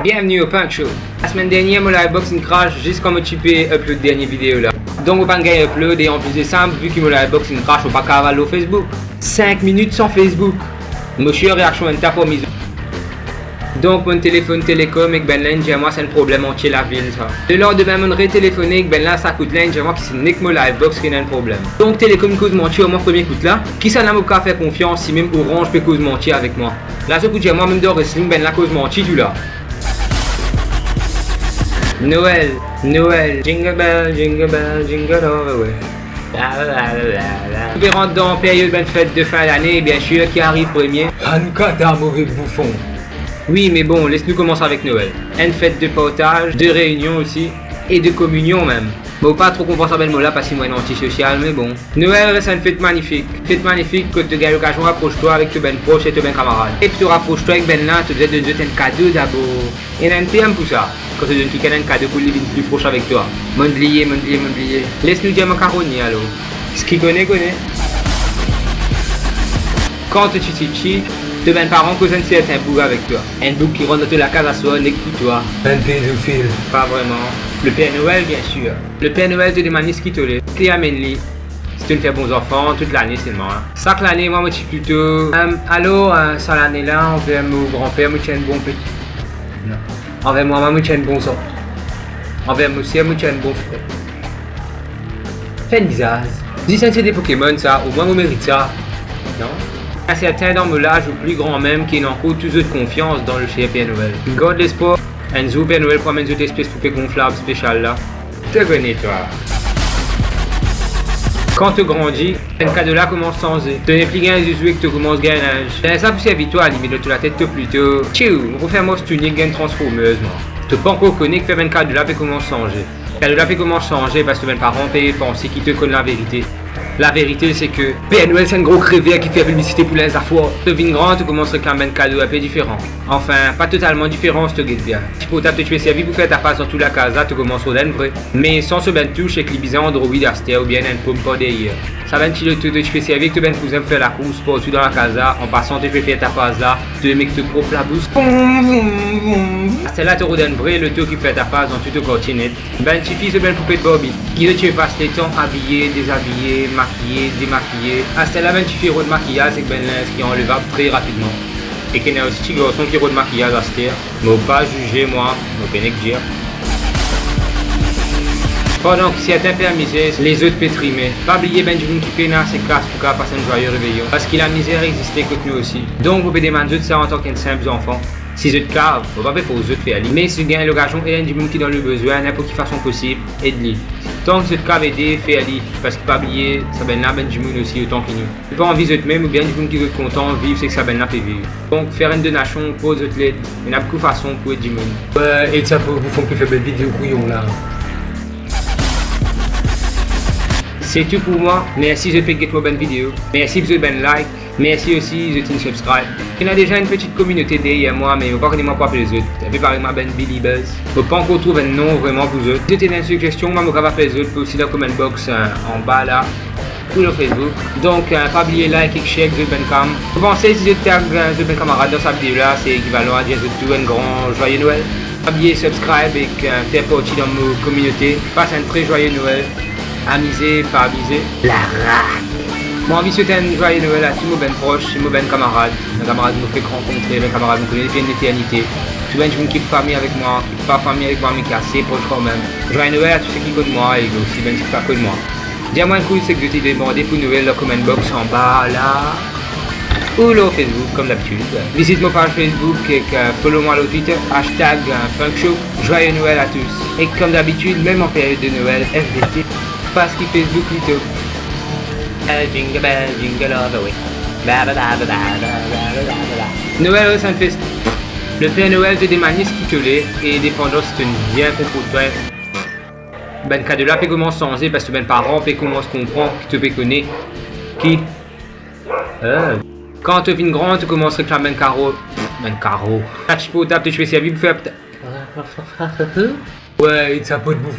Bienvenue au Punk Show. La semaine dernière, mon livebox crash juste quand je typé upload dernière vidéo là. Donc, on va pas upload et en plus de simple, vu que mon livebox crash, on va pas cavaler au Facebook. 5 minutes sans Facebook. Monsieur réaction une tape au mise. Donc, mon téléphone télécom et ben là, j'ai moi c'est un problème entier la ville ça. Le lendemain, mon téléphonique, ben là, ça coûte là, j'ai moi qui c'est nique mon livebox qui a un problème. Donc, télécom cause mentir au moins premier coup là. Qui ça n'a pas fait confiance si même Orange peut cause mentir avec moi. Là, ce coup j'ai moi même de wrestling, ben la cause mentir du là. Noël, jingle bell, jingle all the way. On rentre dans la période de fête de fin d'année, bien sûr, qui arrive premier. Hanouka, t'es un mauvais bouffon. Oui, mais bon, laisse-nous commencer avec Noël. Une fête de partage, de réunion aussi, et de communion même. Bon, pas trop confortable le mot là parce qu'il est antisocial, mais bon. Noël reste une fête magnifique. Fête magnifique quand tu as l'occasion, rapproche-toi avec tes ben proches et tes ben camarades. Et puis tu rapproches-toi avec ben là, tu dois te donner un cadeau d'abord. Il y a un PM pour ça. Quand tu donnes quelqu'un un cadeau pour les plus proche avec toi. Mondelier. Laisse-nous dire macaroni alors. Ce qui connaît. Quand tu chichi, tes ben parents causent un certain bouc avec toi. Un bouc qui rentre dans la case à soi, n'est que toi. Un pédophile. Pas vraiment. Le Père Noël, bien sûr. Le Père Noël te demande ce qu'il te l'est. Tu amènes-lui. Si tu ne fais bons enfants, toute l'année seulement. Chaque année, moi, je suis plutôt. Alors, ça l'année-là, envers mon grand-père, je suis un bon petit. Non. Envers moi, je suis un bon sang. Envers moi aussi, je suis un bon frère. Fais Nizaz. Dis ça, c'est des Pokémon, ça. Au moins, vous méritez ça. Non? Un certain dans mon âge, ou plus grand même, qui n'a encore tous de confiance dans le cher Père Noël. Garde l'espoir. Un zoo Père Noël pour mettre une espèce de poupée gonflable spéciale là. Te connais toi. Quand tu grandis, un cadeau là commence sans eux. Tu n'es plus gain les yeux que tu commences à gagner l'âge. Ça vous servit toi à limite de la tête plutôt. Tchou, refais-moi ce tunique gagne transformeuse moi. Tu peux pas encore connaître que faire un cadeau là peut commencer à changer. Cadeau là peut commencer à changer parce que mes parents payent penser qu'ils te connaissent la vérité. La vérité, c'est que Père Noël, c'est un gros crevé qui fait publicité pour les affaires. Tu deviens grand, tu commences à réclamer un cadeau un peu différent. Enfin, pas totalement différent, je te guette bien. Si pour taper, tu es servi pour faire ta passe dans toute la casa, tu commences au d'un vrai. Mais sans ce ben touche, avec les bizarres Android, Aster ou bien un pomme pas d'ailleurs. Ça va être le tout de tu fais servir que tu ben cousin pour faire la course, partout dans la casa. En passant, tu peux faire ta passe là, tu mets que tu propres la bouche. C'est là, tu roules d'un vrai, le tout qui fait ta passe dans toute le continent. Ben, tu fais ce ben poupée de Bobby. Qui veut tu passes les temps habillé, déshabillé, maquillé, démaquillé. À celle-là, ben, tu fais de maquillage avec ben linge qui est enlevable très rapidement. Et qu'il y a aussi des garçons qui de maquillage à cette heure. Mais pas juger moi, mais pas dire. Pendant que certains permisaient, les autres pétrimaient. Pas oublier Benjamin qui peine à ses classes pour qu'à passer un joyeux réveillon. Parce que la misère existait que nous aussi. Donc vous pouvez demander de ça en tant qu'un simple enfant. Si vous êtes cave, vous ne pouvez pas aux autres faire. Mais si vous gagnez l'occasion et un qui dans le besoin, n'importe quelle façon possible, aide-lui. Tant que vous êtes cave aider, faites-lui. Parce que pas oublier, ça ben là Benjamin aussi autant que nous. C'est pas envie de même ou bien du monde qui veut content vivre, c'est que ça ben là peut vivre. Donc faire une donation pour les autres l'aide. Il y a beaucoup de façons pour aider du monde. Ouais, et ça pour vous font plus faire belle vidéo couillon là. C'est tout pour moi. Merci de faire une bonne vidéo. Merci de ben like. Merci aussi de subscribe. Il y a déjà une petite communauté derrière moi, mais je ne vais pas connaître pas les autres. Je vais parler de ma ben Billy Buzz. Je ne peux pas encore trouver un nom vraiment pour eux. Si vous avez une suggestion, je vais vous faire les autres. Aussi dans le comment box en bas là. Ou sur Facebook. Donc, pas oublier like et share de ben cam. Vous pensez si vous tag de ben camarade dans cette vidéo là, c'est équivalent à dire tout un grand joyeux Noël. Pas oublier subscribe et faire partie dans ma communauté. Passe un très joyeux Noël. Amusé, pas abusé. La rate. Moi, envie de souhaiter un joyeux Noël à tous mes ben proches, mes ben camarades. Mes camarades nous fait rencontrer, mes camarades nous connaissent bien l'éternité. Tout le monde qui est famille avec moi, qui n'est pas famille avec moi, mais qui est assez proche quand même. Joyeux Noël à tous ceux qui connaissent moi et aussi ben qui ne pas de moi. Dis-moi un coup, c'est que je t'ai demandé pour Noël le comment box en bas là. Ou le Facebook comme d'habitude. Visite ma page Facebook et follow moi sur Twitter, hashtag Punk Show. Joyeux Noël à tous. Et comme d'habitude, même en période de Noël, FDT. Parce qu'il Facebook plutôt. Jingle bell, jingle all the way. Noël, ça me fait. Le Père Noël te demande ce qui te l'est et dépendant si tu es bien comporté. Ben, cadeau là, peut commencer sans parce que ben parents peut commencer à comprendre qui te peut connaître. Qui quand tu viens grand, tu commences à réclamer un carreau. Ben carreau. Tu peux taper, tu fais servir pour faire. Ouais, ça peut de bouffe.